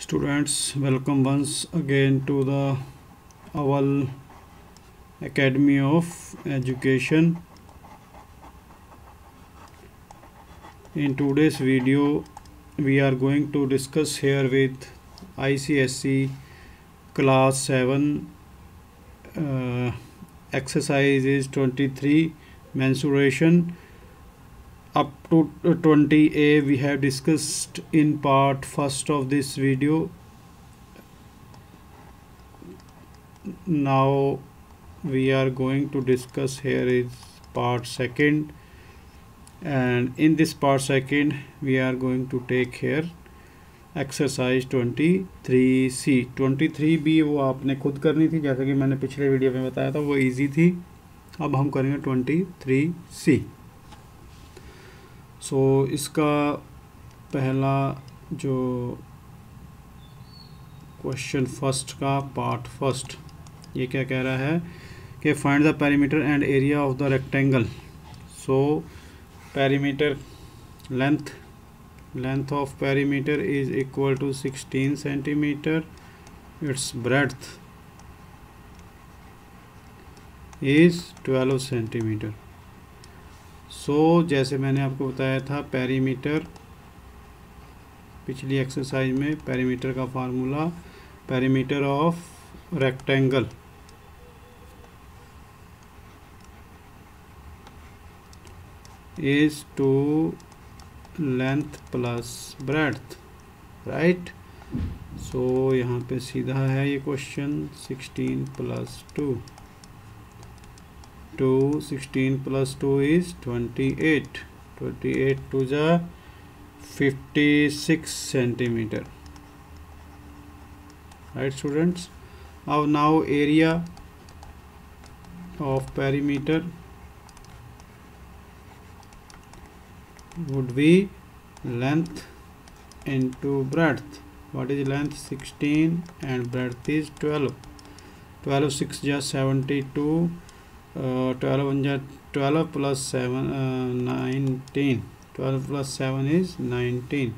Students, welcome once again to the Owl Academy of Education. In today's video, we are going to discuss here with ICSE class 7 exercise is 23 mensuration. Up to 20A we have discussed in part first of this video. Now we are going to discuss here is part second, and in this part second we are going to take here exercise 23C 23B वो आपने खुद करनी थी, जैसा कि मैंने पिछले video में बताया था, वो इजी थी। अब हम करेंगे 23C। सो इसका पहला जो क्वेश्चन फर्स्ट का पार्ट फर्स्ट, ये क्या कह रहा है कि find the perimeter and area of the rectangle. So perimeter length of perimeter is equal to 16 centimeter. Its breadth is 12 centimeter. So जैसे मैंने आपको बताया था पेरीमीटर पिछली एक्सरसाइज में, पेरीमीटर का formula perimeter of rectangle is to length plus breadth, right. So यहाँ पे सीधा है ये क्वेश्चन। 16 प्लस 2 16 प्लस 2 इज 28 टू जा 56 सेंटीमीटर, राइट स्टूडेंट्स। अब now area of perimeter would be length into breadth. What is length? 16 and breadth is 12. 12 6 ja 72, 12 1 ja 12 plus 7 19, 12 plus 7 is 19.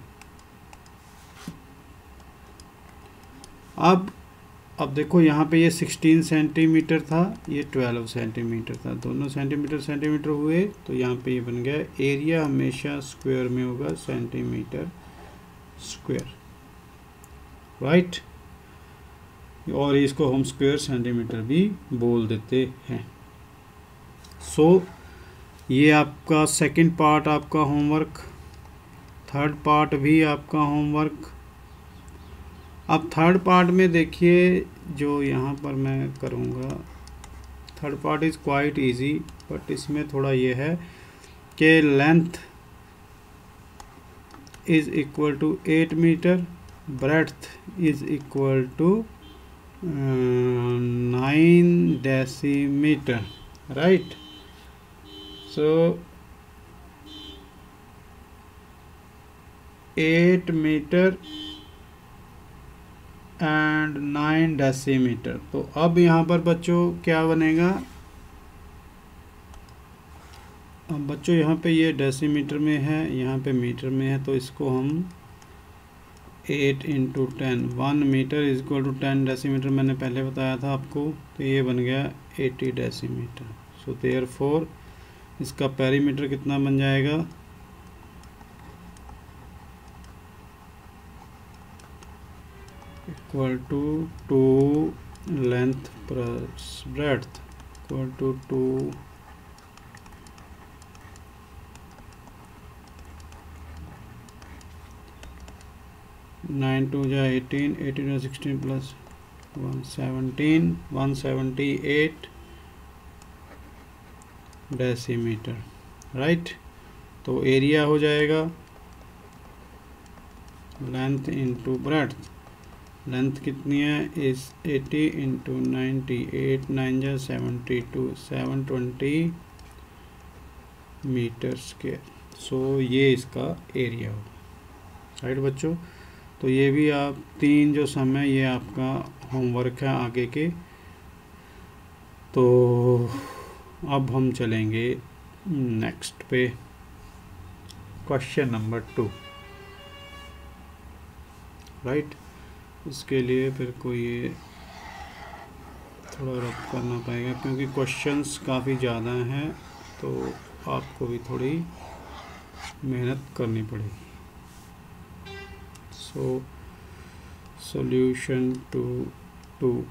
अब देखो यहाँ पे ये 16 सेंटीमीटर था, ये 12 सेंटीमीटर था, दोनों सेंटीमीटर हुए, तो यहाँ पे ये बन गया एरिया हमेशा स्क्वायर में होगा, सेंटीमीटर स्क्वायर, राइट। और इसको हम स्क्वायर सेंटीमीटर भी बोल देते हैं। सो ये आपका सेकंड पार्ट आपका होमवर्क, थर्ड पार्ट भी आपका होमवर्क। अब थर्ड पार्ट में देखिए जो यहाँ पर मैं करूँगा, third part is quite easy, but इसमें थोड़ा ये है कि length is equal to 8 metre, breadth is equal to 9 decimetre, right. So 8 metre and 9 decimetre. तो अब यहाँ पर बच्चों क्या बनेगा, अब बच्चों यहाँ पे ये डेसीमीटर में है, यहाँ पे मीटर में है, तो इसको हम 8 into 10, 1 metre is equal to 10 decimetre मैंने पहले बताया था आपको, तो ये बन गया 80 डेसीमीटर। सो देयरफॉर इसका पेरीमीटर कितना बन जाएगा, equal to 2 length plus breadth equal to 2 9 2 जा 18, 18 जा 16 प्लस 117, 178 डेसीमीटर, राइट। तो एरिया हो जाएगा लेंथ इंटू ब्रेड्थ, लेंथ कितनी है इस 80 इंटू 90, 8 9 जा 72, 720 मीटर स्क्वायर। सो ये इसका एरिया होगा, राइट बच्चों। तो ये भी आप तीन जो सम है ये आपका होमवर्क है आगे के। तो अब हम चलेंगे नेक्स्ट पे, क्वेश्चन नंबर 2, राइट। इसके लिए फिर को ये थोड़ा रब करना पड़ेगा क्योंकि क्वेश्चंस काफ़ी ज़्यादा हैं, तो आपको भी थोड़ी मेहनत करनी पड़ेगी। सो सॉल्यूशन टू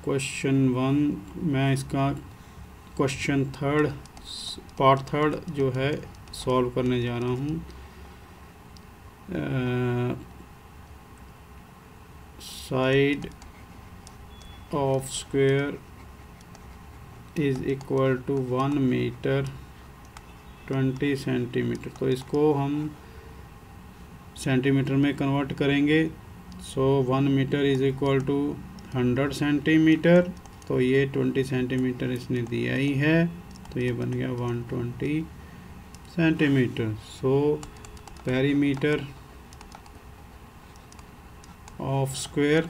क्वेश्चन 1, मैं इसका क्वेश्चन पार्ट थर्ड जो है सॉल्व करने जा रहा हूँ। Side of square is equal to 1 metre 20 centimetre. तो इसको हम सेंटीमीटर में कन्वर्ट करेंगे। So 1 metre is equal to 100 centimetre. तो ये 20 सेंटीमीटर इसने दिया ही है, तो ये बन गया 120 centimetre. So perimeter of square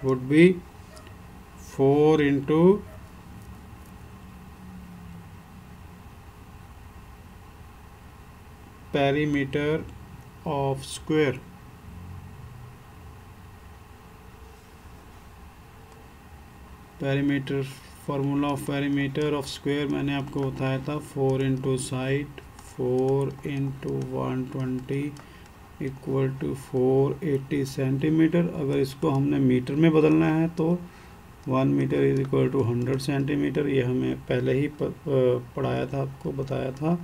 would be 4 into perimeter of square. Perimeter formula of perimeter of square मैंने आपको बताया था 4 into side 4 into 120 equal to 480 centimetre. अगर इसको हमने मीटर में बदलना है तो 1 metre is equal to 100 centimetre. ये हमें पहले ही पढ़ाया था, आपको बताया था।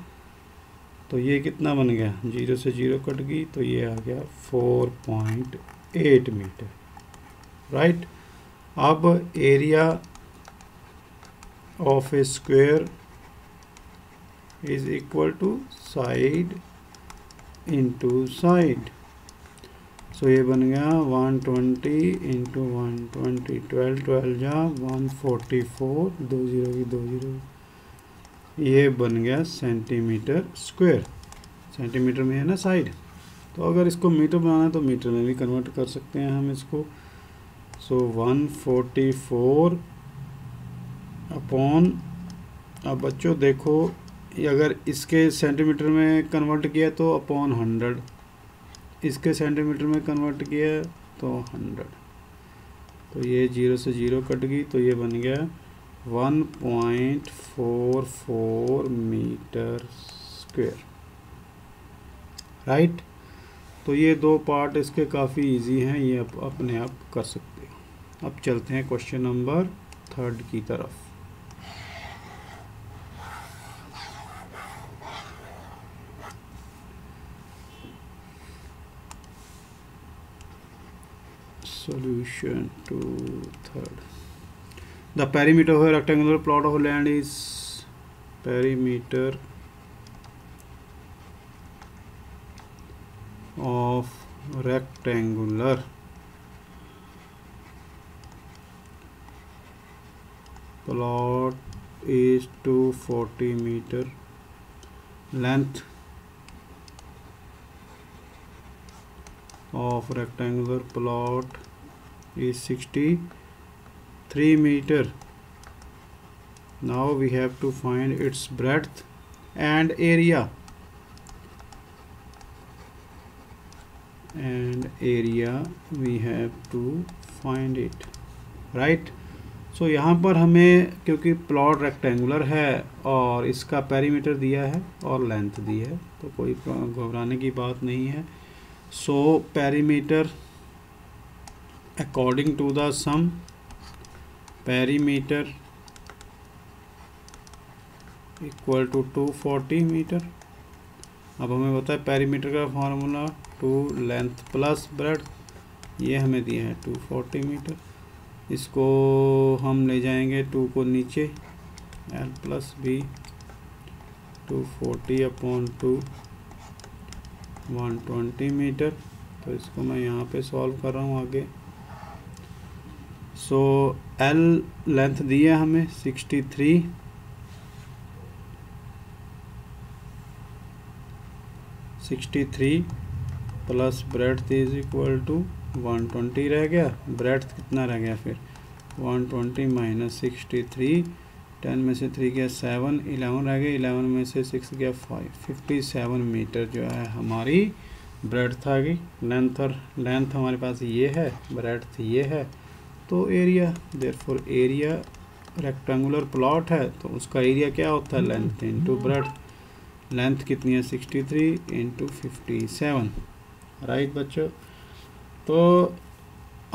तो ये कितना बन गया, 0 से 0 कट गई, तो ये आ गया 4.8 मीटर, राइट। अब area of a square is equal to side into side. So ये बन गया 120 इंटू 120, 12 जा 144, 2 0 की 2 0, ये बन गया सेंटीमीटर स्क्वायर। सेंटीमीटर में है ना साइड, तो अगर इसको मीटर बनाना है तो मीटर में भी कन्वर्ट कर सकते हैं हम इसको। सो 144 अपॉन, अब बच्चों देखो अगर इसके सेंटीमीटर में कन्वर्ट किया तो अपॉन 100, इसके सेंटीमीटर में कन्वर्ट किया तो 100, तो ये 0 से 0 कट गई, तो ये बन गया 1.44 मीटर स्क्वायर, राइट। तो ये दो पार्ट इसके काफ़ी इजी हैं, ये आप अपने आप कर सकते हो। अब चलते हैं क्वेश्चन नंबर 3 की तरफ। Solution to 3rd. The perimeter of a rectangular plot of land is perimeter of rectangular plot is 240 meter. Length of rectangular plot is 63 meter. Now we have to find its breadth and area. We have to find it, right? So यहाँ पर हमें क्योंकि plot rectangular है और इसका perimeter दिया है और लेंथ दी है, तो कोई घबराने की बात नहीं है। So perimeter according to the sum, perimeter equal to 240 metre. अब हमें पता है पेरीमीटर का फार्मूला 2 लेंथ प्लस ब्रेड्थ, ये हमें दिया है 240 मीटर। इसको हम ले जाएंगे 2 को नीचे, l plus b 240 upon 2 120 metre. तो इसको मैं यहाँ पे सॉल्व कर रहा हूँ आगे। सो L लेंथ दिया हमें 63, plus breadth is equal to 120 रह गया। ब्रेड्थ कितना रह गया फिर 120 माइनस 63, 10 में से 3 गया 7, 11 रह गया, 11 में से 6 गया 5, 57 मीटर जो है हमारी ब्रेड्थ आ गई, लेंथ और लेंथ हमारे पास ये है, ब्रेड्थ ये है, तो area, therefore area rectangular plot है तो उसका एरिया क्या होता है, लेंथ इंटू ब्रेड्थ। लेंथ कितनी है 63 इंटू 57, राइट बच्चों। तो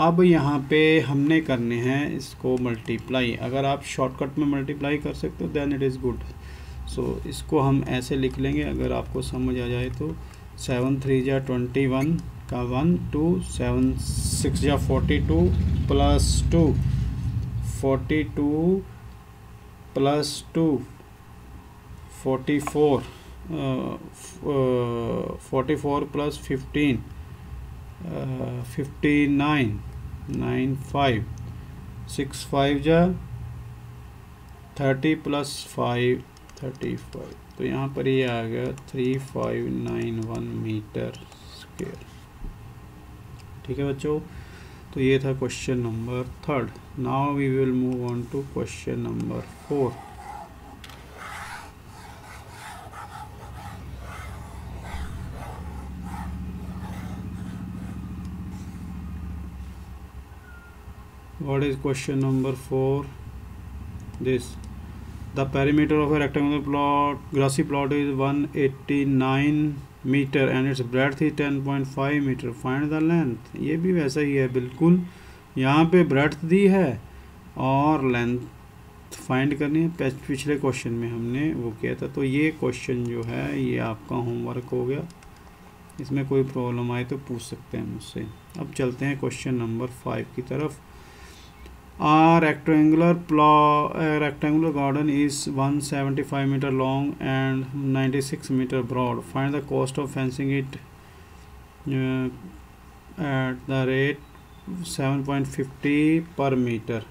अब यहाँ पे हमने करने हैं इसको मल्टीप्लाई। अगर आप शॉर्टकट में मल्टीप्लाई कर सकते हो देन इट इज़ गुड। सो इसको हम ऐसे लिख लेंगे अगर आपको समझ आ जाए तो। 7 3 जा 21 का 1 2, 7 6 जा 42 प्लस 2, 42 प्लस 2 44, 44 प्लस 15 59 9 5 6 5 जा 30 प्लस 5 35, तो यहाँ पर ये आ गया 3591 मीटर स्क्वायर। ठीक है बच्चों, तो ये था question number 3। Now we will move on to question number 4। What is question number 4? This. The perimeter of a rectangular plot, grassy plot is 189 meter and its breadth is 10.5 meter. Find the length. ये भी वैसा ही है बिल्कुल, यहाँ पे breadth दी है और length find करनी है। पिछले क्वेश्चन में हमने वो किया था। तो ये क्वेश्चन जो है ये आपका होमवर्क हो गया, इसमें कोई प्रॉब्लम आए तो पूछ सकते हैं मुझसे। अब चलते हैं क्वेश्चन नंबर 5 की तरफ। A rectangular garden is 175 meter long and 96 meter broad. Find the cost of fencing it at the rate 7.50 per meter.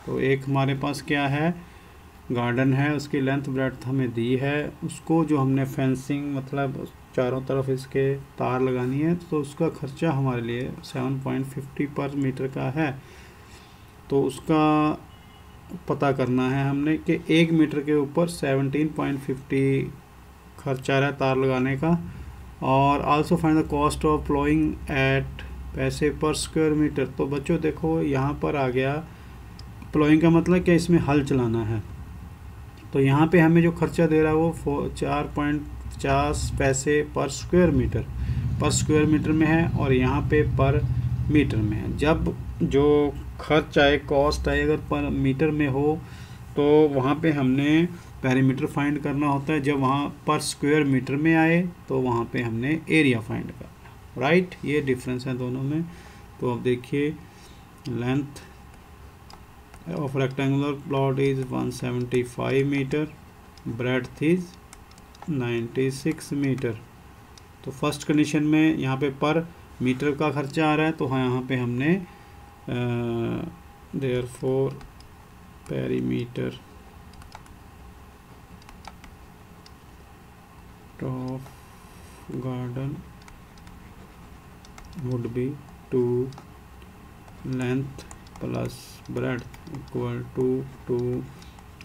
तो एक हमारे पास क्या है, गार्डन है, उसकी लेंथ ब्रेड्थ हमें दी है, उसको जो हमने फेंसिंग मतलब चारों तरफ इसके तार लगानी है तो उसका खर्चा हमारे लिए 7.50 पर मीटर का है। तो उसका पता करना है हमने कि 1 मीटर के ऊपर 17.50 खर्चा रहा है तार लगाने का। और also find the cost of ploughing at paise per square metre. तो बच्चों देखो यहाँ पर आ गया प्लोइंग का मतलब कि इसमें हल चलाना है, तो यहाँ पे हमें जो खर्चा दे रहा है वो 4.50 पैसे पर स्क्वायर मीटर में है और यहाँ पे पर मीटर में है। जब जो खर्च आए, कॉस्ट आए, अगर पर मीटर में हो तो वहाँ पे हमने पेरीमीटर फाइंड करना होता है, जब वहाँ पर स्क्वायर मीटर में आए तो वहाँ पे हमने एरिया फाइंड करना, राइट। ये डिफरेंस है दोनों में। तो अब देखिए, length of rectangular plot is 175 metre, breadth is 96 metre. तो फर्स्ट कंडीशन में यहाँ पे पर मीटर का खर्चा आ रहा है, तो हाँ यहाँ पे हमने therefore perimeter of garden would be 2 length plus breadth equal to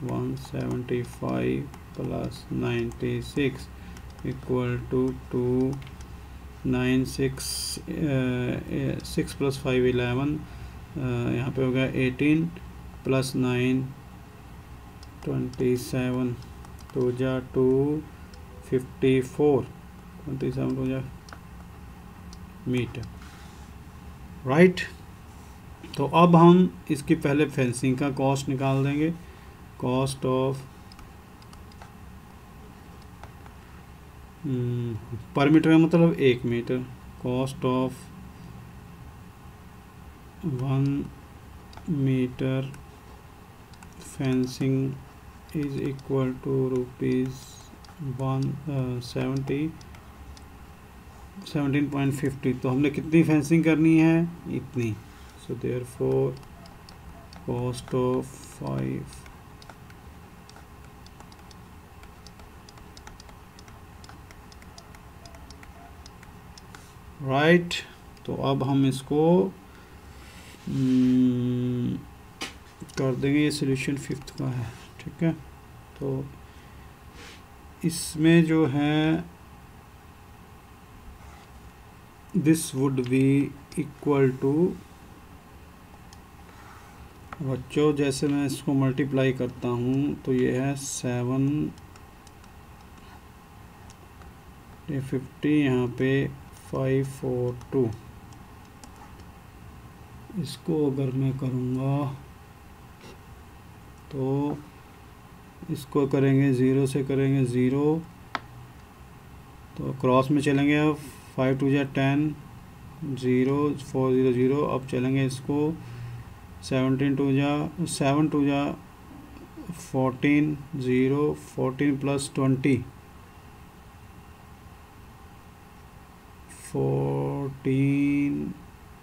175 plus 96 equal to 296 6 plus 5 11, यहाँ पे हो गया 18 प्लस 9 27, तो जा 254, 27 तो जा मीटर, राइट। तो अब हम इसकी पहले फेंसिंग का कॉस्ट निकाल देंगे। कॉस्ट ऑफ पर मीटर का मतलब 1 metre. Cost of 1 metre fencing is equal to ₹17.50। तो हमने कितनी फेंसिंग करनी है, इतनी। So therefore cost of 5 right. तो अब हम इसको कर देंगे, ये सॉल्यूशन 5th का है, ठीक है। तो इसमें जो है this would be equal to, बच्चों जैसे मैं इसको मल्टीप्लाई करता हूँ तो ये है 7 50, यहाँ पे 542। इसको अगर मैं करूँगा तो इसको करेंगे 0 से करेंगे 0, तो क्रॉस में चलेंगे। अब 5 2 जा 10, 0 4 0 0। अब चलेंगे इसको 17 2 जा 7 2 जा 14, 0 14 प्लस 20, 14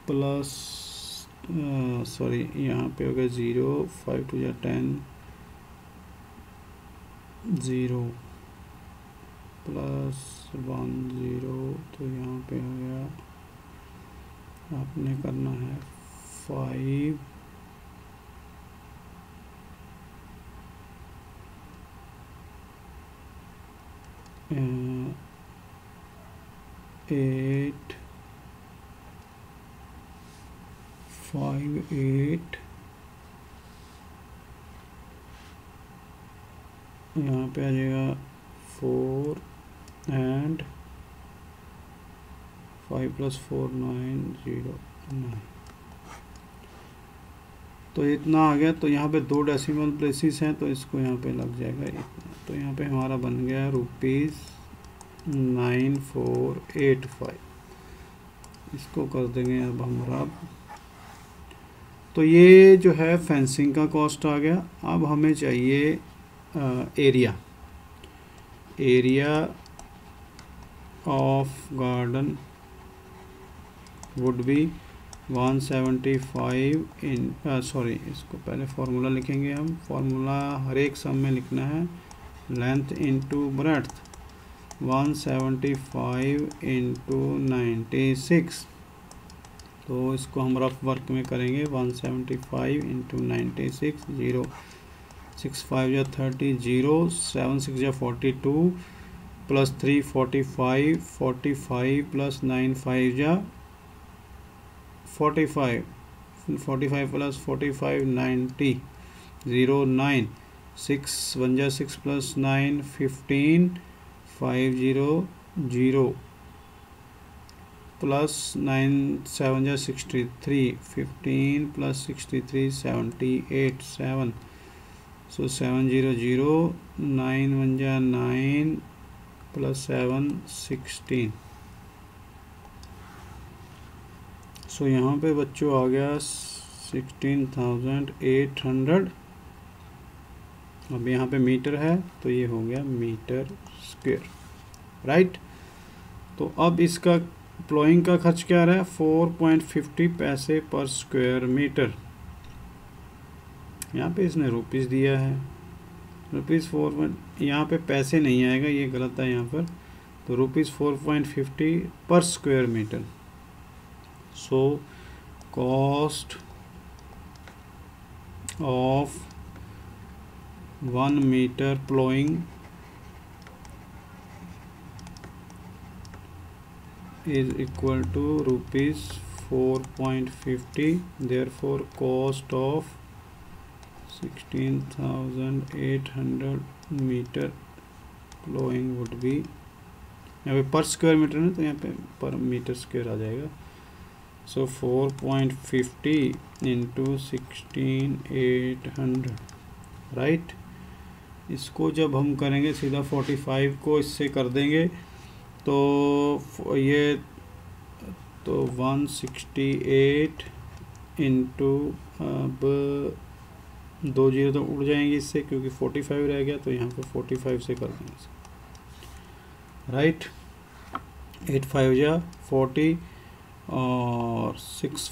प्लस सॉरी यहाँ पे हो गया 0, 5 2 जा 10, 0 प्लस 1 0, तो यहाँ पे हो गया, आपने करना है 5 8 5 8, यहाँ पे आ जाएगा 4 एंड 5 प्लस 4 9 0 9। तो इतना आ गया। तो यहाँ पे 2 डेसिमल प्लेसेस हैं, तो इसको यहाँ पे लग जाएगा इतना। तो यहाँ पे हमारा बन गया ₹9485। इसको कर देंगे अब हम रब। तो ये जो है फेंसिंग का कॉस्ट आ गया। अब हमें चाहिए area of garden would be 175 in sorry, इसको पहले फार्मूला लिखेंगे हम। फार्मूला हर एक सम में लिखना है, लेंथ इंटू ब्रेड्थ, 175 इंटू 96। तो इसको हम रफ वर्क में करेंगे, 175 इंटू 96, 0 6 5 या 30, 0 7 6 या 42, प्लस 3 45, 45 प्लस 9 5 या 45, 45 प्लस 45 90, 0 9 6 1 जा 6 प्लस 9 15, 5 0 0 प्लस 9 7 जा 63, 15 प्लस 63 78 7, so 7 0 0, 9 1 जा 9 प्लस 7 16। सो यहाँ पे बच्चों आ गया 16,800। अब यहाँ पे मीटर है तो ये हो गया मीटर स्क्वायर, राइट। तो अब इसका प्लॉइंग का खर्च क्या रहा है, 4.50 पैसे पर स्क्वायर मीटर। यहाँ पे इसने रुपीस दिया है, रुपीस 4, यहाँ पे पैसे नहीं आएगा, ये गलत है यहाँ पर। तो rupees 4.50 per square metre. So cost of 1 metre ploughing is equal to rupees 4.50, therefore cost of 16,800 metre ploughing would be, यहाँ पे पर स्क्वायर मीटर है तो यहाँ पे पर मीटर स्क्वायर आ जाएगा। सो 4.50 इंटू 16,800, राइट। इसको जब हम करेंगे सीधा 45 को इससे कर देंगे तो ये तो 168 इंटू, अब 2 जीरो तो उड़ जाएंगे इससे क्योंकि 45 रह गया, तो यहाँ पे 45 से कर देंगे, राइट। 8 5 जा 40 और 6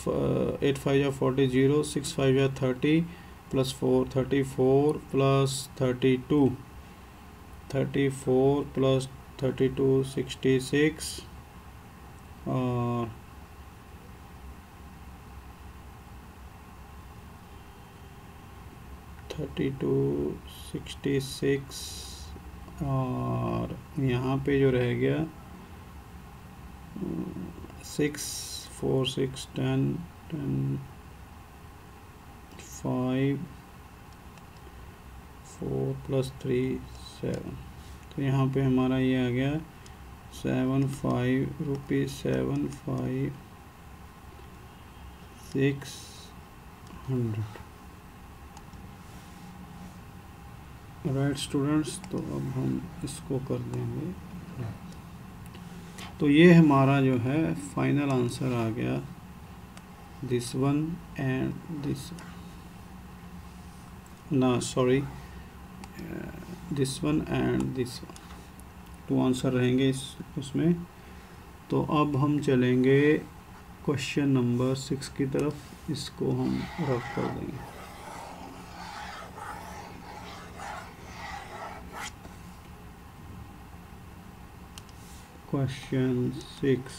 8 5 जा 40, 0 6 5 जा 30 प्लस 4 34 प्लस 32, 34 प्लस 32 66 और 32 66 और यहाँ पे जो रह गया 6 4 6 10 10 5 4 + 3 7। तो यहाँ पे हमारा ये आ गया 75 रुपीज़ 75 600। राइट स्टूडेंट्स, तो अब हम इसको कर देंगे। तो ये हमारा जो है फाइनल आंसर आ गया, दिस वन एंड दिस, ना sorry, this one and this one, 2 answer रहेंगे उसमें। तो अब हम चलेंगे क्वेश्चन नंबर 6 की तरफ, इसको हम रफ कर देंगे। Question 6.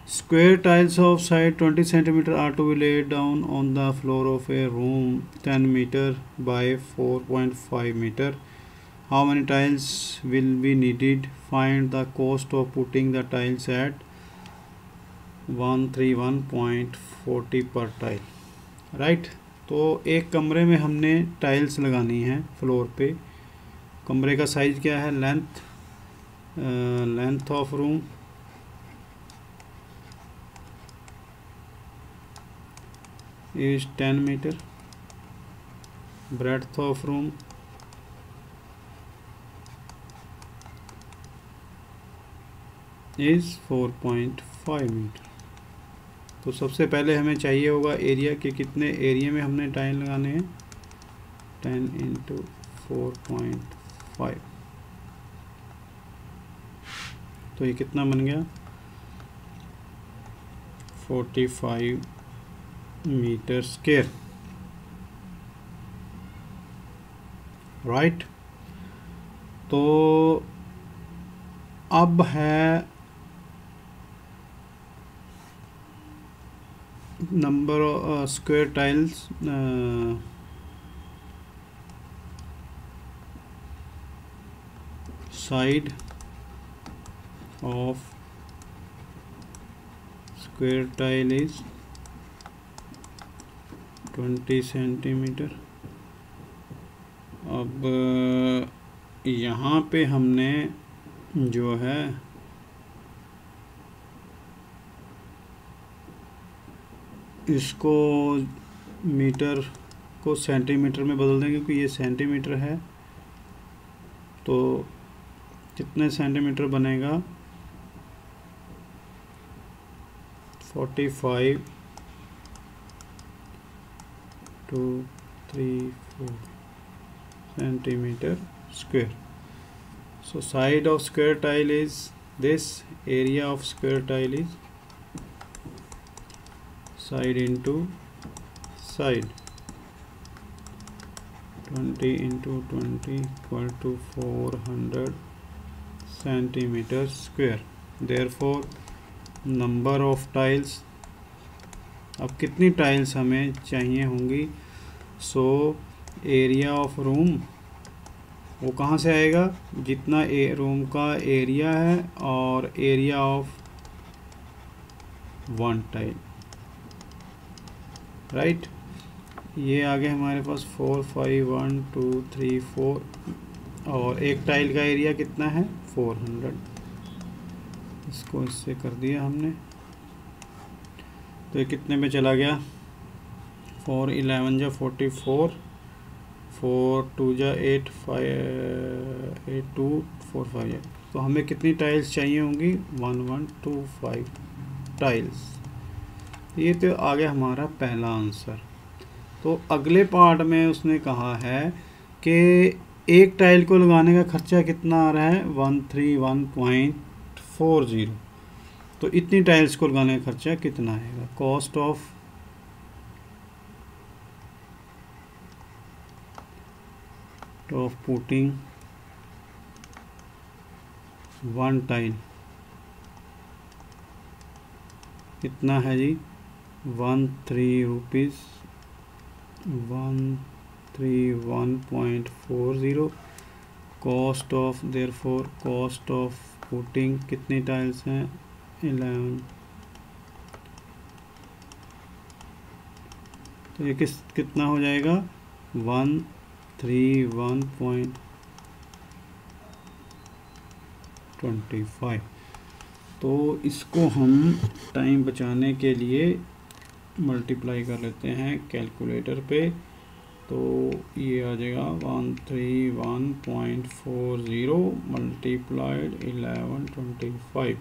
Square tiles of side 20 cm are to be laid down on the floor of a room 10 meter by 4.5 meter. How many tiles will be needed? Find the cost of putting the tiles at 131.40 per tile. Right? तो एक कमरे में हमने tiles लगानी है floor पे। कमरे का साइज क्या है? Length of room is 10 meter, breadth of room is 4.5 metre. तो सबसे पहले हमें चाहिए होगा एरिया के, कितने एरिया में हमने टाइल लगाने हैं, 10 × 4.5। तो ये कितना बन गया, 45 मीटर स्क्वायर। राइट। तो अब है number square tiles, side of square tile is 20 centimetre. अब यहाँ पे हमने जो है इसको मीटर को सेंटीमीटर में बदल देंगे, क्योंकि ये सेंटीमीटर है। तो कितने सेंटीमीटर बनेगा, 45 2 3 4 centimeter square. So side of square tile is this, area of square tile is side into side, 20 × 20 = 400 centimeter square. Therefore number of tiles, अब कितनी टाइल्स हमें चाहिए होंगी, सो एरिया ऑफ रूम वो कहाँ से आएगा, जितना रूम का एरिया है और area of one tile. Right. ये आ गया हमारे पास 4 5 1 2 3 4, और एक टाइल का एरिया कितना है, 400। इसको इससे कर दिया हमने। तो ये कितने में चला गया, 4 11 × 44, 4 2 × 8 5 8 2 4 5। तो हमें कितनी टाइल्स चाहिए होंगी, 1125 टाइल्स। ये तो आ गया हमारा पहला आंसर। तो अगले पार्ट में उसने कहा है कि एक टाइल को लगाने का खर्चा कितना आ रहा है, 131.40। तो इतनी टाइल्स को लगाने का खर्चा कितना आएगा, cost of putting one tile कितना है जी, 13 rupees 131.40। Cost of, therefore cost of putting कितनी टाइल्स हैं, 11, तो ये कितना हो जाएगा 131.25। तो इसको हम टाइम बचाने के लिए मल्टीप्लाई कर लेते हैं कैलकुलेटर पे। तो ये आ जाएगा 131.40 मल्टीप्लाइड 1125।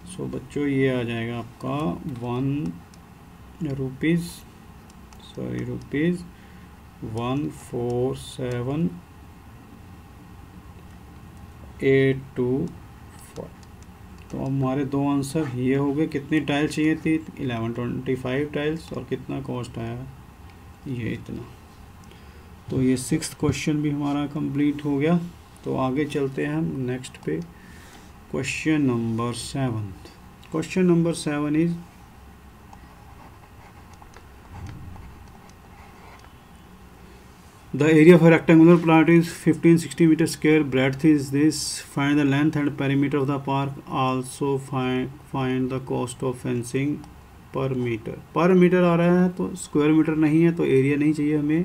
सो बच्चों ये आ जाएगा आपका रुपीज़ 147,824। तो हमारे दो आंसर ये हो गए। कितनी टाइल चाहिए थी? 1125 टाइल्स। और कितना कॉस्ट आया? ये इतना। तो ये 6th क्वेश्चन भी हमारा कंप्लीट हो गया। तो आगे चलते हैं हम नेक्स्ट पे। Question number 7। Question number 7 is the area of a rectangular plot is 1560 meter square. Breadth is this. Find the length and perimeter of the park. Also find the cost of fencing per meter. पर metre आ रहा है तो square metre नहीं है, तो area नहीं चाहिए हमें,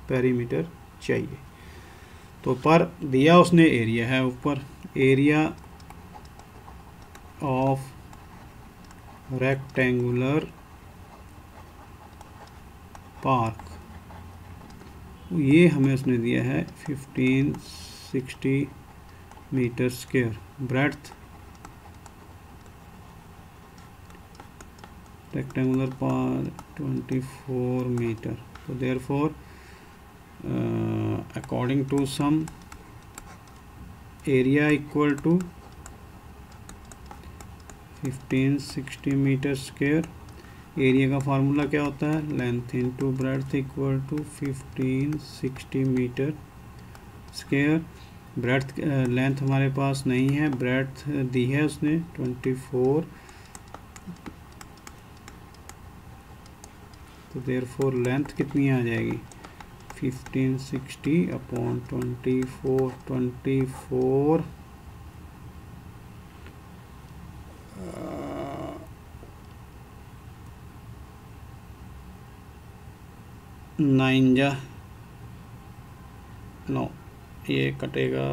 पेरीमीटर चाहिए। तो पर दिया उसने एरिया है ऊपर, एरिया ऑफ रेक्टेंगुलर पार्क, ये हमें उसने दिया है 1560 metre square. Breadth rectangular park 24 metre. तो therefore according to sum area equal to 1560 metre square. Area का फार्मूला क्या होता है? Length into breadth equal to 1560 metre square. Breadth length हमारे पास नहीं है, ब्रेड्थ दी है उसने 24। तो देयरफॉर लेंथ कितनी आ जाएगी? 1560 अपॉन 24 9 जा 9, ये कटेगा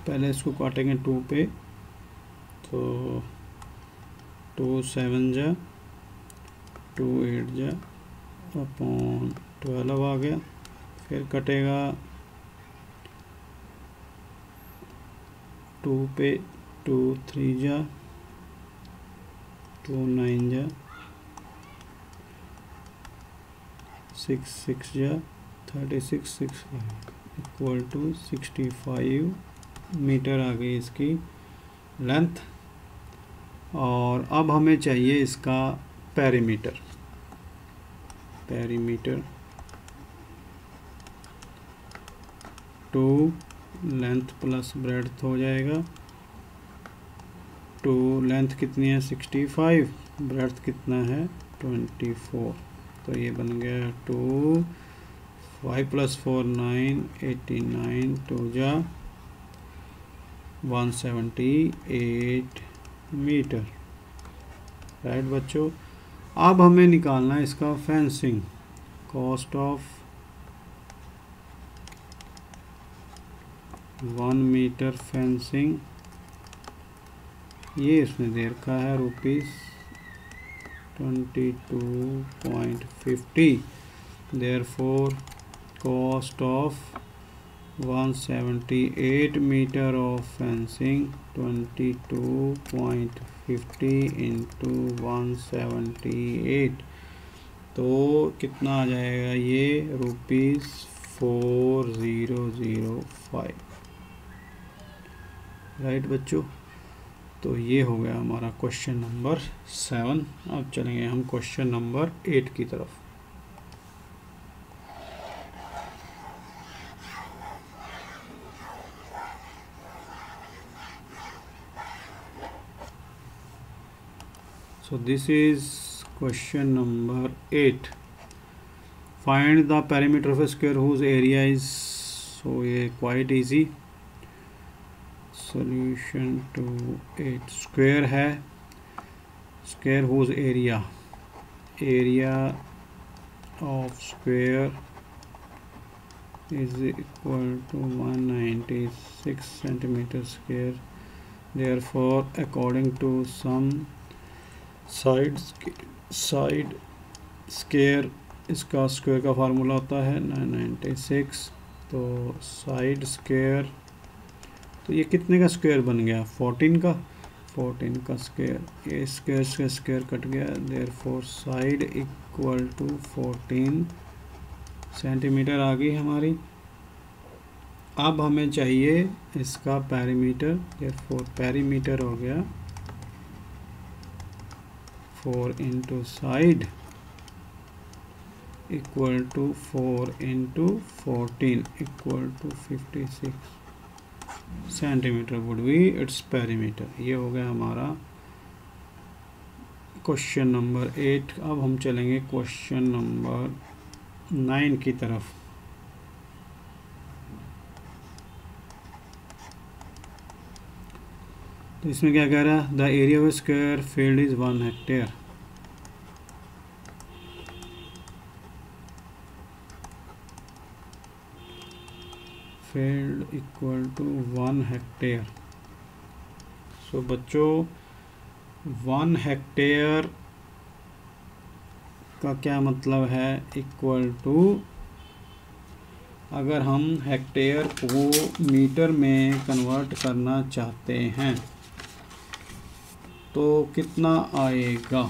पहले इसको काटेंगे 2 पे, तो 2 7 जा 2 8 जा अपॉन 12 आ गया। फिर कटेगा 2 पे 2 3 जा 2 9 जा 6 6 जा 36 6 इक्वल टू 65 मीटर आ गई इसकी लेंथ। और अब हमें चाहिए इसका perimeter. Perimeter 2 length plus breadth हो जाएगा। 2 लेंथ कितनी है? 65, ब्रेड्थ कितना है? 24। तो ये बन गया 2 5 + 4 9 89 2 जा 178 मीटर। राइट बच्चों, अब हमें निकालना है इसका fencing. Cost of 1 metre fencing, ये इसमें दे रखा है ₹22.50। Therefore cost of 178 metre of fencing 22.50 into 178, तो कितना आ जाएगा ये? ₹4005। राइट बच्चों, तो ये हो गया हमारा क्वेश्चन नंबर 7। अब चलेंगे हम क्वेश्चन नंबर 8 की तरफ। So this is question number 8. Find the perimeter of a square whose area is, so ये quite easy. Solution to 8 square है, square whose area, area of square is equal to 196 centimeter square. Therefore, according to some side square, इसका square का formula होता है 996। तो side square, तो ये कितने का स्क्वायर बन गया? 14 का, 14 का स्क्वायर, ये स्क्वायर से स्क्वायर कट गया। Therefore side equal to 14 centimetre आ गई हमारी। अब हमें चाहिए इसका पेरीमीटर, देयरफॉर पेरीमीटर हो गया 4 into side equal to 4 into 14 equal to 56 centimetre would be its perimeter. ये हो गया हमारा क्वेश्चन नंबर 8। अब हम चलेंगे क्वेश्चन नंबर 9 की तरफ। तो इसमें क्या कह रहा है? The area of square field is 1 hectare. Field equal to 1 hectare. So बच्चों 1 हेक्टेयर का क्या मतलब है? इक्वल टू, अगर हम हेक्टेयर को मीटर में कन्वर्ट करना चाहते हैं तो कितना आएगा?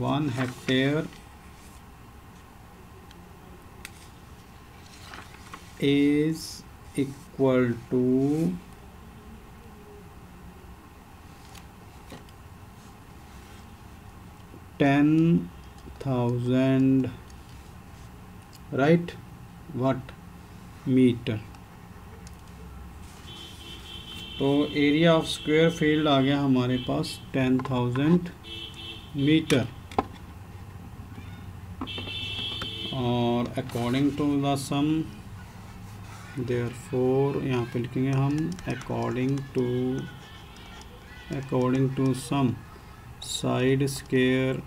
1 hectare is equal to 10,000 right what metre. तो एरिया ऑफ स्क्वायर फील्ड आ गया हमारे पास 10,000 मीटर। और according to the sum, therefore यहाँ पे लिखेंगे हम according to sum side square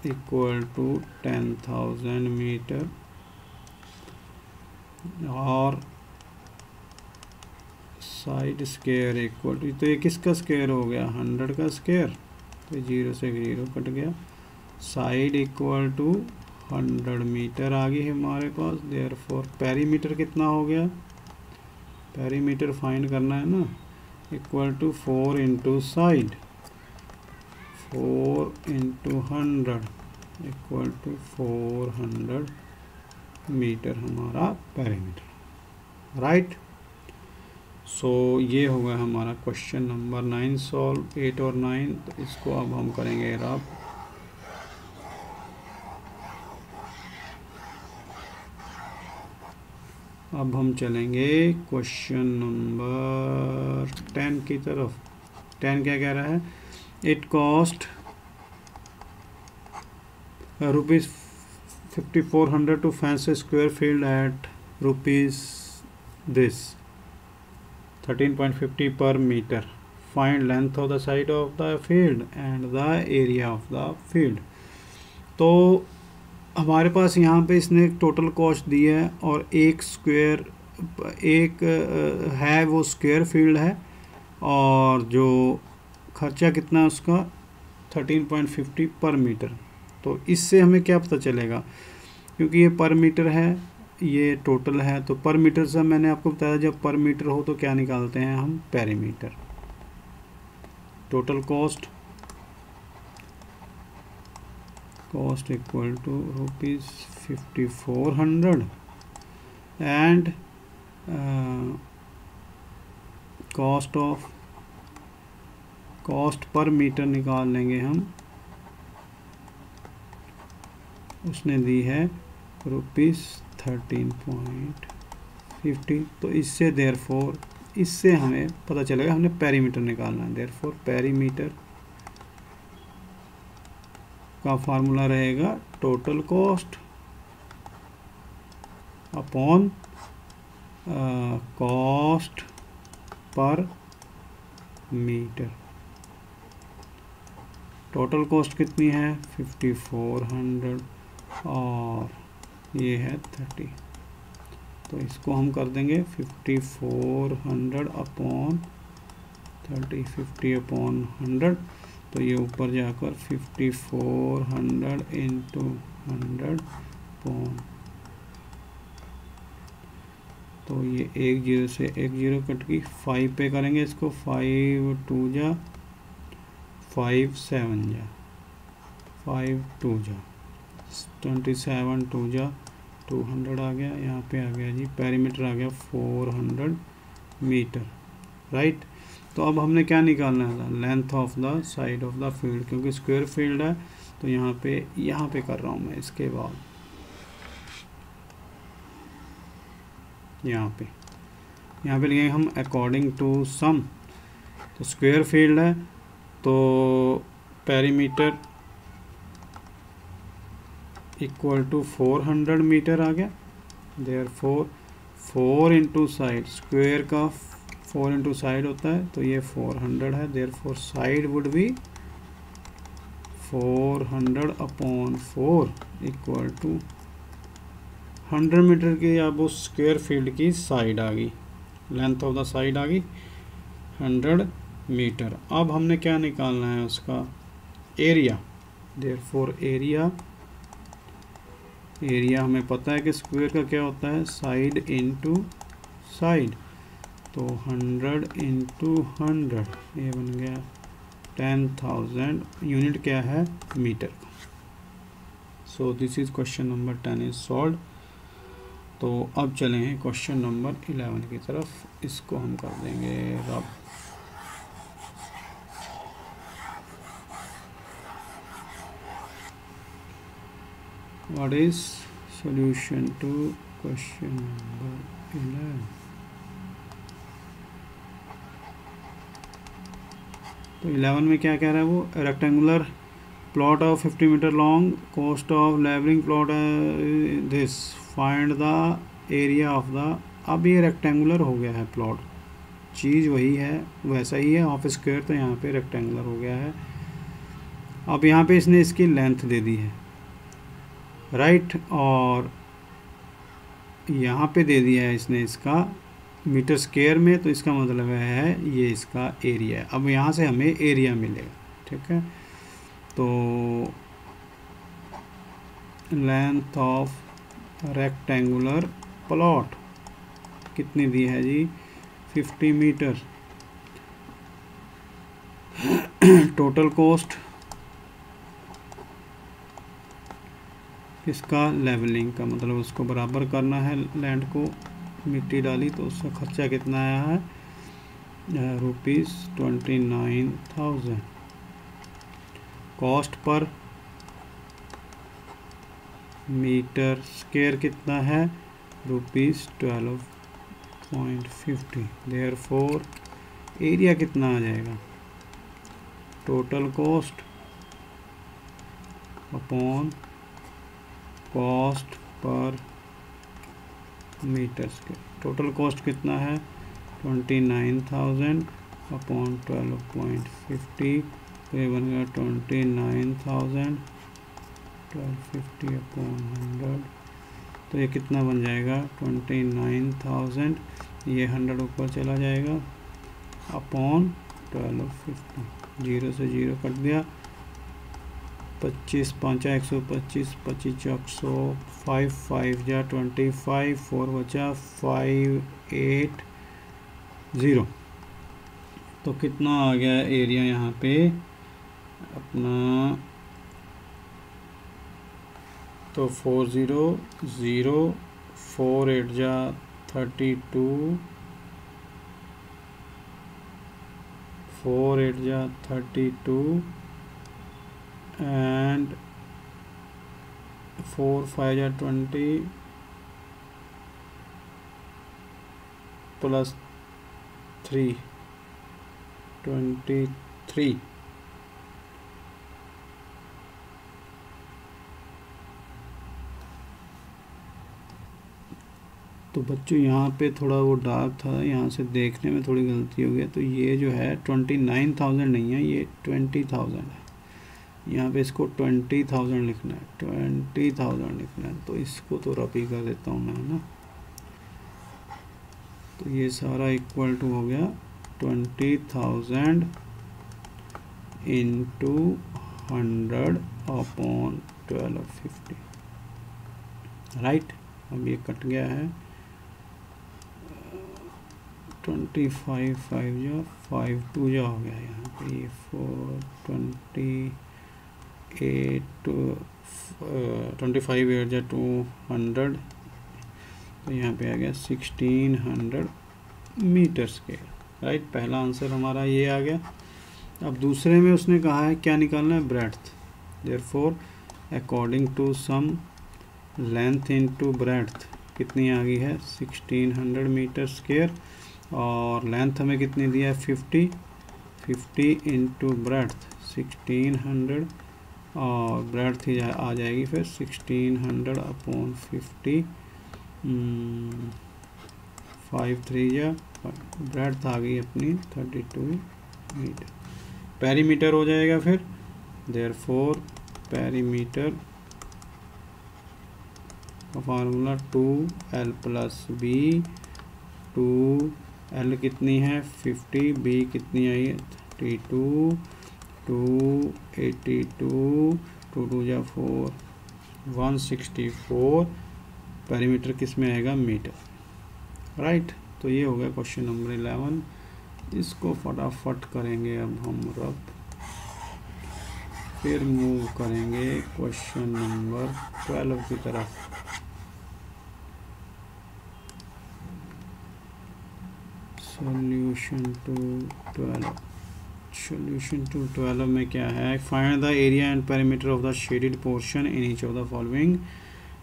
equal to 10,000 metre और साइड स्क्वायर इक्वल टू, तो ये किसका स्क्वायर हो गया? 100 का स्क्वायर, तो 0 से 0 कट गया। साइड इक्वल टू 100 मीटर आ गई है हमारे पास। देयरफॉर पेरीमीटर कितना हो गया? पेरीमीटर फाइंड करना है ना, equal to 4 into side, 4 into 100 equal to 400 metre हमारा पेरीमीटर, राइट। सो ये होगा हमारा क्वेश्चन नंबर 9 सॉल्व, 8 और 9। तो इसको अब हम करेंगे रब। अब हम चलेंगे क्वेश्चन नंबर 10 की तरफ। 10 क्या कह रहा है? It cost ₹5400 to fence square field at rupees 13.50 per metre. Find length of the side of the field and the area of the field. तो हमारे पास यहाँ पे इसने टोटल कॉस्ट दी है और एक है वो स्क्वायर फील्ड है, और जो खर्चा कितना है उसका 13.50 पर मीटर। तो इससे हमें क्या पता चलेगा? क्योंकि ये पर मीटर है, ये टोटल है, तो पर मीटर से मैंने आपको बताया जब पर मीटर हो तो क्या निकालते हैं हम? Perimeter. Total cost equal to ₹5400 and cost per metre निकाल लेंगे हम। उसने दी है ₹13.50। तो इससे देयरफॉर इससे हमें पता चलेगा हमने पेरीमीटर निकालना है। देयरफॉर पेरीमीटर का फार्मूला रहेगा total cost upon cost per metre. Total cost कितनी है 5400 और ये है 30, तो इसको हम कर देंगे 5400 अपॉन 30, 50 अपॉन 100, तो ये ऊपर जाकर 5400 इंटू 100 अपॉन, तो ये एक जीरो से एक जीरो कट गई, 5 पे करेंगे इसको, 5 2 जा 5 7 जा 5 2 जा 27 2 जा 200 आ गया, यहाँ पे आ गया जी पेरीमीटर आ गया 400 मीटर, राइट। तो अब हमने क्या निकालना था, length of the side of the field, क्योंकि स्क्वायर फील्ड है तो यहाँ पे कर रहा हूँ मैं। इसके बाद यहाँ पे लिखेंगे हम अकॉर्डिंग टू सम, तो स्क्वायर फील्ड है तो पेरीमीटर इक्वल टू 400 मीटर आ गया, देयरफॉर 4 इंटू साइड, स्क्वायर का 4 इंटू साइड होता है तो ये 400 है, therefore side would be 400 upon 4 equal to 100 metre की अब उस स्क्वायर फील्ड की साइड आ गई, लेंथ ऑफ द साइड आ गई 100 मीटर। अब हमने क्या निकालना है उसका एरिया, देयरफॉर एरिया हमें पता है कि स्क्वायर का क्या होता है साइड इनटू साइड, तो 100 इंटू 100 ये बन गया 10,000, यूनिट क्या है metre. So this is question number 10 is solve. तो अब चले हैं क्वेश्चन नंबर 11 की तरफ, इसको हम कर देंगे रब। What is solution to question number 11? तो 11 में क्या कह रहा है वो, rectangular plot of 50 metre long, cost of levelling plot this, find the area of the. अब ये रेक्टेंगुलर हो गया है प्लॉट, चीज़ वही है वैसा ही है, ऑफ स्क्वायर, तो यहाँ पे रेक्टेंगुलर हो गया है। अब यहाँ पे इसने इसकी लेंथ दे दी है, राइट, और यहाँ पे दे दिया है इसने इसका मीटर स्क्वायर में, तो इसका मतलब है ये इसका एरिया है। अब यहाँ से हमें एरिया मिलेगा, ठीक है। तो लेंथ ऑफ रेक्टेंगुलर प्लॉट कितनी दी है जी 50 मीटर। टोटल कॉस्ट इसका लेवलिंग का, मतलब उसको बराबर करना है, लैंड को मिट्टी डाली तो उसका खर्चा कितना आया है ₹29,000। कॉस्ट पर मीटर स्क्वायर कितना है ₹12.50, देयरफॉर एरिया कितना आ जाएगा, total cost upon cost per metre square. Total cost कितना है 29,000 अपॉन 12.50, तो ये बन गया 29,000 1250 अपॉन 100, तो ये कितना बन जाएगा 29,000, ये 100 ऊपर चला जाएगा अपॉन 1250, 0 से 0 कट गया, 25 5 125, 25 100, 5 5 जा 25, 4 बचा 580, तो कितना आ गया एरिया यहाँ पे अपना, तो 400, 4 8 जा 32, 4 8 जा 32 and 4 5 जा 20 plus 3 23, तो बच्चों यहाँ पे थोड़ा वो डार्क था, यहाँ से देखने में थोड़ी गलती हो गई। तो ये जो है 29,000 नहीं है, ये 20,000 है। यहाँ पे इसको 20,000 लिखना है, 20,000 लिखना है। तो इसको तो रफी कर देता हूँ मैं, है ना। तो ये सारा इक्वल टू हो गया 20,000 इंटू 100 अपॉन 1250, राइट। अब ये कट गया है, 25 5 जा 5 2 जा हो गया यहाँ पे, ये 25 8 जा 200, तो यहाँ पे आ गया 1600 मीटर स्क्वायर, राइट। पहला आंसर हमारा ये आ गया। अब दूसरे में उसने कहा है क्या निकालना है, breadth. Therefore according to sum length into breadth कितनी आ गई है, 1600 मीटर स्क्वायर। और लेंथ हमें कितनी दिया है, 50 इंटू ब्रेड्थ 1600, और ब्रेड्थ ही आ जाएगी फिर 1600 अपॉन 50, 5 3 जा, ब्रेड्थ आ गई अपनी 32 मीटर। पेरीमीटर हो जाएगा फिर, देयरफॉर पेरीमीटर का formula 2l plus b, 2l कितनी है 50, बी कितनी आई है 32, 282, 2 2 जा 4, 164। पेरीमीटर किस में आएगा, मीटर, राइट। तो ये हो गया क्वेश्चन नंबर 11। इसको फटाफट करेंगे अब हम रब, फिर मूव करेंगे क्वेश्चन नंबर 12 की तरफ। सॉल्यूशन टू 12 में क्या है, find the area and perimeter of the shaded portion in each of the following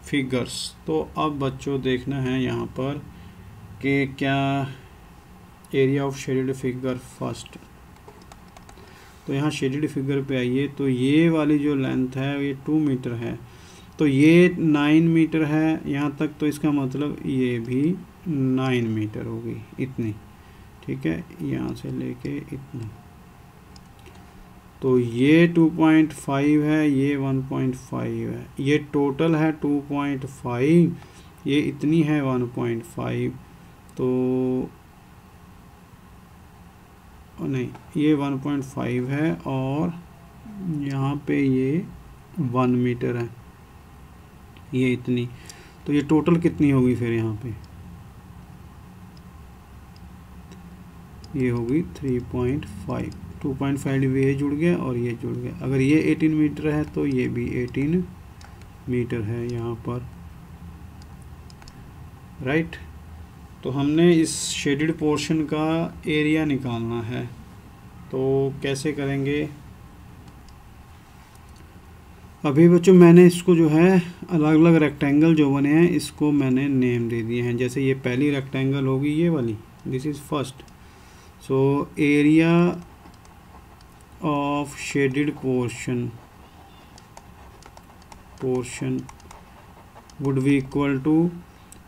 figures. तो अब बच्चों देखना है यहाँ पर कि क्या area of shaded figure first. तो यहाँ शेडेड फिगर पे आइए, तो ये वाली जो लेंथ है ये 2 मीटर है, तो ये 9 मीटर है यहाँ तक, तो इसका मतलब ये भी 9 मीटर होगी, इतनी, ठीक है, यहाँ से लेके इतनी। तो ये 2.5 है, ये 1.5 है, ये टोटल है 2.5, ये इतनी है 1.5, तो नहीं ये 1.5 है, और यहाँ पे ये 1 मीटर है, ये इतनी। तो ये टोटल कितनी होगी फिर यहाँ पे, ये होगी 3.5, 2.5 भी ये जुड़ गया और ये जुड़ गया। अगर ये 18 मीटर है तो ये भी 18 मीटर है यहाँ पर, राइट। तो हमने इस शेडेड पोर्शन का एरिया निकालना है, तो कैसे करेंगे। अभी बच्चों मैंने इसको जो है अलग अलग रेक्टेंगल जो बने हैं इसको मैंने नेम दे दिए हैं। जैसे ये पहली रेक्टेंगल होगी ये वाली, this is first. So area of shaded portion would be equal to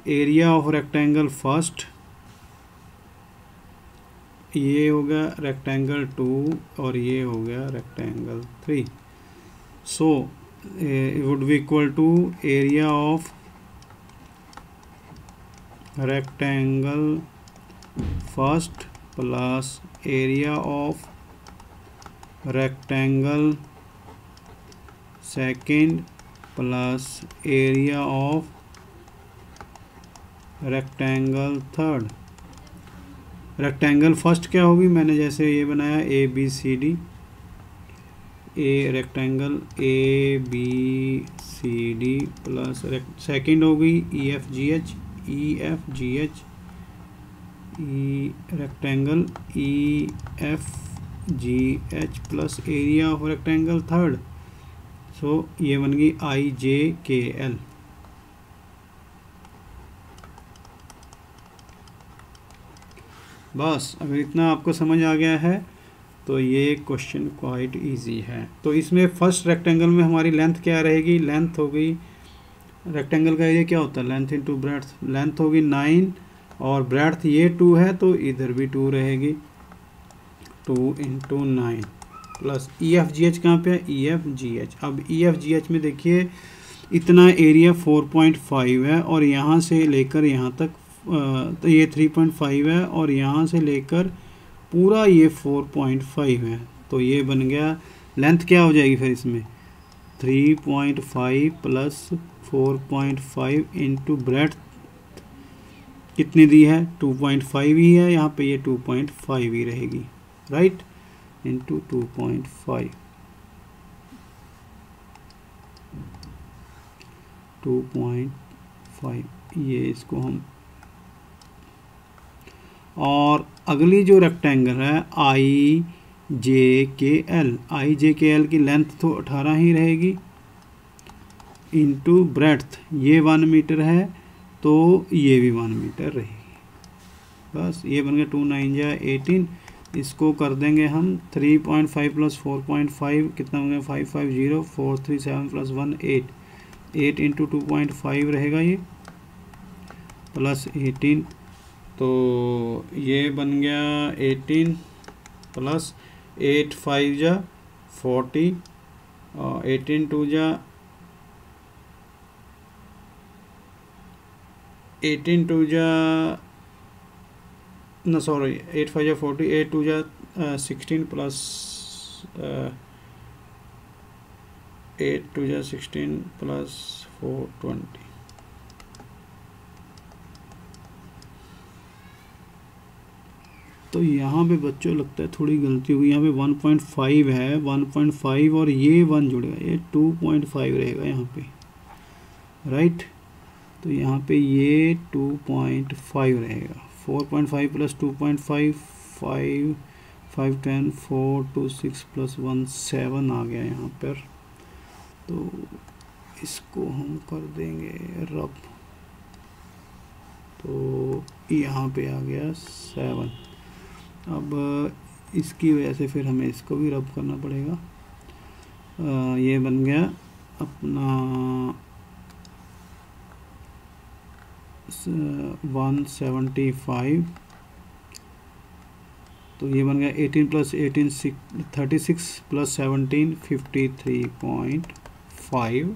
area of rectangle first, ये हो गया रेक्टेंगल 2 और ये हो गया rectangle 3। So would be equal to area of rectangle first plus area of rectangle second plus area of rectangle third. Rectangle first क्या होगी, मैंने जैसे ये बनाया ABCD, rectangle ABCD plus second होगी EFGH, rectangle EFGH plus area of rectangle third, सो ये बन गई IJKL। बस अगर इतना आपको समझ आ गया है तो ये क्वेश्चन क्वाइट इजी है। तो इसमें फर्स्ट रेक्टेंगल में हमारी लेंथ क्या रहेगी, लेंथ हो गई रेक्टेंगल का एरिया क्या होता है, लेंथ इंटू ब्रेड्थ। लेंथ होगी 9 और ब्रेड्थ ये 2 है तो इधर भी 2 रहेगी, 2 into 9 plus E F G H कहाँ पे है, ई एफ जी एच। अब ई एफ जी एच में देखिए इतना एरिया 4.5 है और यहाँ से लेकर यहाँ तक तो ये 3.5 है और यहाँ से लेकर पूरा ये 4.5 है। तो ये बन गया लेंथ क्या हो जाएगी फिर इसमें 3.5 प्लस 4.5 इंटू ब्रेड्थ कितनी दी है 2.5 ही है, यहाँ पे ये 2.5 ही रहेगी, राइट, इंटू 2.5 ये इसको हम। और अगली जो रेक्टेंगल है आई जे के एल की लेंथ तो 18 ही रहेगी इंटू ब्रेड्थ ये 1 मीटर है तो ये भी 1 मीटर रहेगी। बस ये बन गया 2 9 जा 18। इसको कर देंगे हम 3.5 प्लस 4.5 कितना हो गया 550 437 प्लस 1 8 इंटू 2.5 रहेगा ये प्लस 18 तो ये बन गया 18 प्लस 8 5 जा 40 और 18 2 जा 18 2 जा no sorry 8 5 जा 40 8 2 जा 16 प्लस 8 2 जा 16 प्लस 420। तो यहाँ पे बच्चों लगता है थोड़ी गलती हुई, यहाँ पे 1.5 है 1.5 और ये 1 जुड़ेगा ये 2.5 रहेगा यहाँ पे, राइट। तो यहाँ पे ये 2.5 रहेगा 4.5 प्लस 2.5 5 5 10 4 2 6 प्लस 1 7 आ गया यहाँ पर। तो इसको हम कर देंगे रब, तो यहाँ पे आ गया 7। अब इसकी वजह से फिर हमें इसको भी रब करना पड़ेगा। ये बन गया अपना 175 तो ये बन गया 18 प्लस 18 36 प्लस 17 53.5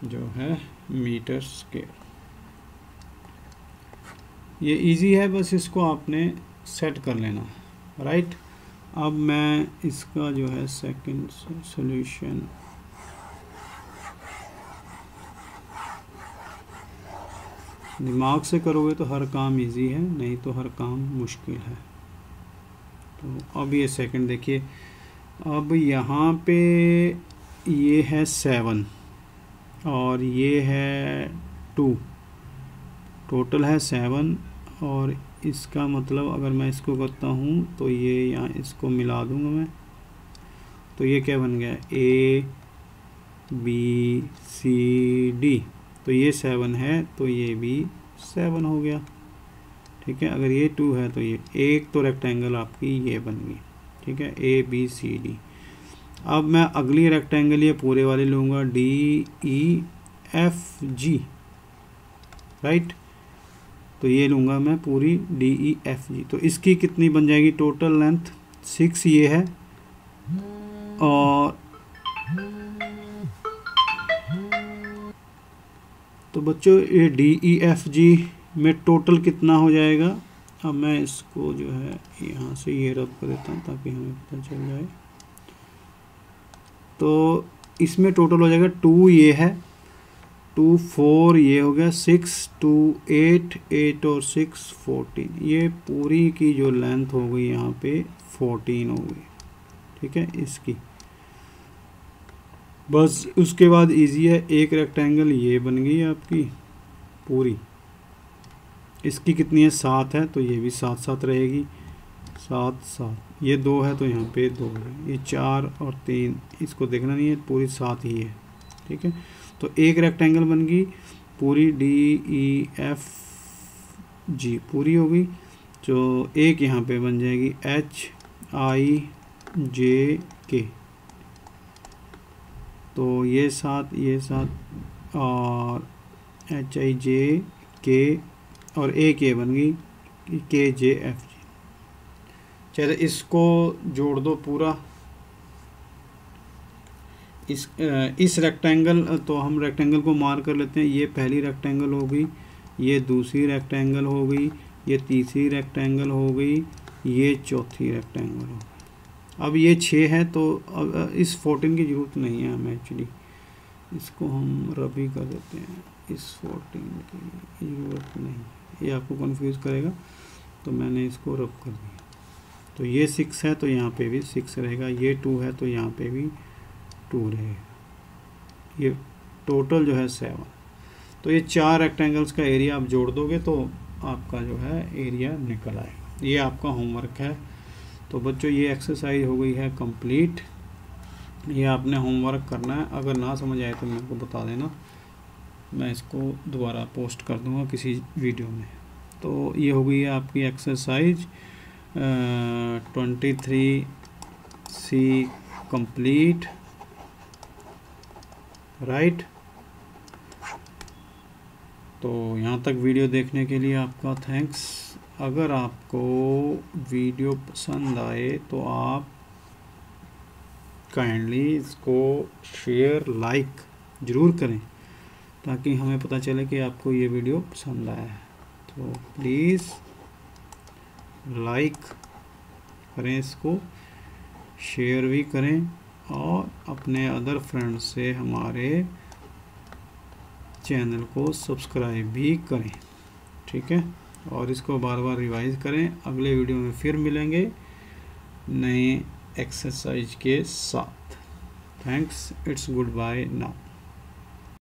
जो है मीटर स्क्वायर। ये इजी है, बस इसको आपने सेट कर लेना, राइट। अब मैं इसका जो है सेकंड सॉल्यूशन दिमाग से करोगे तो हर काम इजी है, नहीं तो हर काम मुश्किल है। तो अब ये सेकंड देखिए, अब यहाँ पे ये है 7 और ये है 2, टोटल है 7 और इसका मतलब अगर मैं इसको करता हूँ तो ये यहाँ इसको मिला दूँगा मैं, तो ये क्या बन गया A B C D, तो ये 7 है तो ये भी 7 हो गया, ठीक है। अगर ये 2 है तो ये एक तो रेक्टेंगल आपकी ये बन गई, ठीक है, A B C D। अब मैं अगली रेक्टेंगल ये पूरे वाले लूँगा D E F G, right. तो ये लूँगा मैं पूरी D E F G। तो इसकी कितनी बन जाएगी टोटल लेंथ 6 ये है और तो बच्चों ये D E F G में टोटल कितना हो जाएगा। अब मैं इसको जो है यहाँ से ये रब कर देता हूँ ताकि हमें पता चल जाए। तो इसमें टोटल हो जाएगा 2 ये है 2 4 ये हो गया 6 2 8 8 और 6 14, ये पूरी की जो लेंथ हो गई यहाँ पे 14 हो गई, ठीक है इसकी। बस उसके बाद इजी है, एक रेक्टेंगल ये बन गई आपकी पूरी, इसकी कितनी है 7 है तो ये भी 7 7 रहेगी 7 7, ये 2 है तो यहाँ पे 2 है, ये 4 और 3 इसको देखना नहीं है पूरी 7 ही है, ठीक है। तो एक रेक्टेंगल बन गई पूरी D E F G पूरी होगी, जो एक यहाँ पे बन जाएगी H I J K, तो ये 7 ये 7 और HIJK और AK बन गई KJFG। चलो इसको जोड़ दो पूरा। इस रेक्टेंगल, तो हम रेक्टेंगल को मार्क कर लेते हैं। ये पहली रेक्टेंगल हो गई, ये दूसरी रेक्टेंगल हो गई, ये तीसरी रेक्टेंगल हो गई, ये चौथी रेक्टेंगल हो गई। अब ये 6 है, तो अब इस 14 की ज़रूरत नहीं है हमें एक्चुअली, इसको हम रब ही कर देते हैं। इस 14 की ज़रूरत नहीं, ये आपको कंफ्यूज करेगा, तो मैंने इसको रब कर दिया। तो ये 6 है तो यहाँ पे भी 6 रहेगा, ये 2 है तो यहाँ पे भी 2 रहेगा। ये टोटल जो है 7। तो ये 4 रेक्टेंगल्स का एरिया आप जोड़ दोगे तो आपका जो है एरिया निकल आएगा। ये आपका होमवर्क है। तो बच्चों ये एक्सरसाइज हो गई है कंप्लीट। ये आपने होमवर्क करना है, अगर ना समझ आए तो मेरे को बता देना, मैं इसको दोबारा पोस्ट कर दूँगा किसी वीडियो में। तो ये हो गई है आपकी एक्सरसाइज 23C कंप्लीट, राइट। तो यहाँ तक वीडियो देखने के लिए आपका थैंक्स। अगर आपको वीडियो पसंद आए तो आप काइंडली इसको शेयर लाइक ज़रूर करें, ताकि हमें पता चले कि आपको ये वीडियो पसंद आया है। तो प्लीज़ लाइक करें, इसको शेयर भी करें और अपने अदर फ्रेंड्स से हमारे चैनल को सब्सक्राइब भी करें, ठीक है। और इसको बार बार रिवाइज करें। अगले वीडियो में फिर मिलेंगे नए एक्सरसाइज के साथ। Thanks, it's good bye now.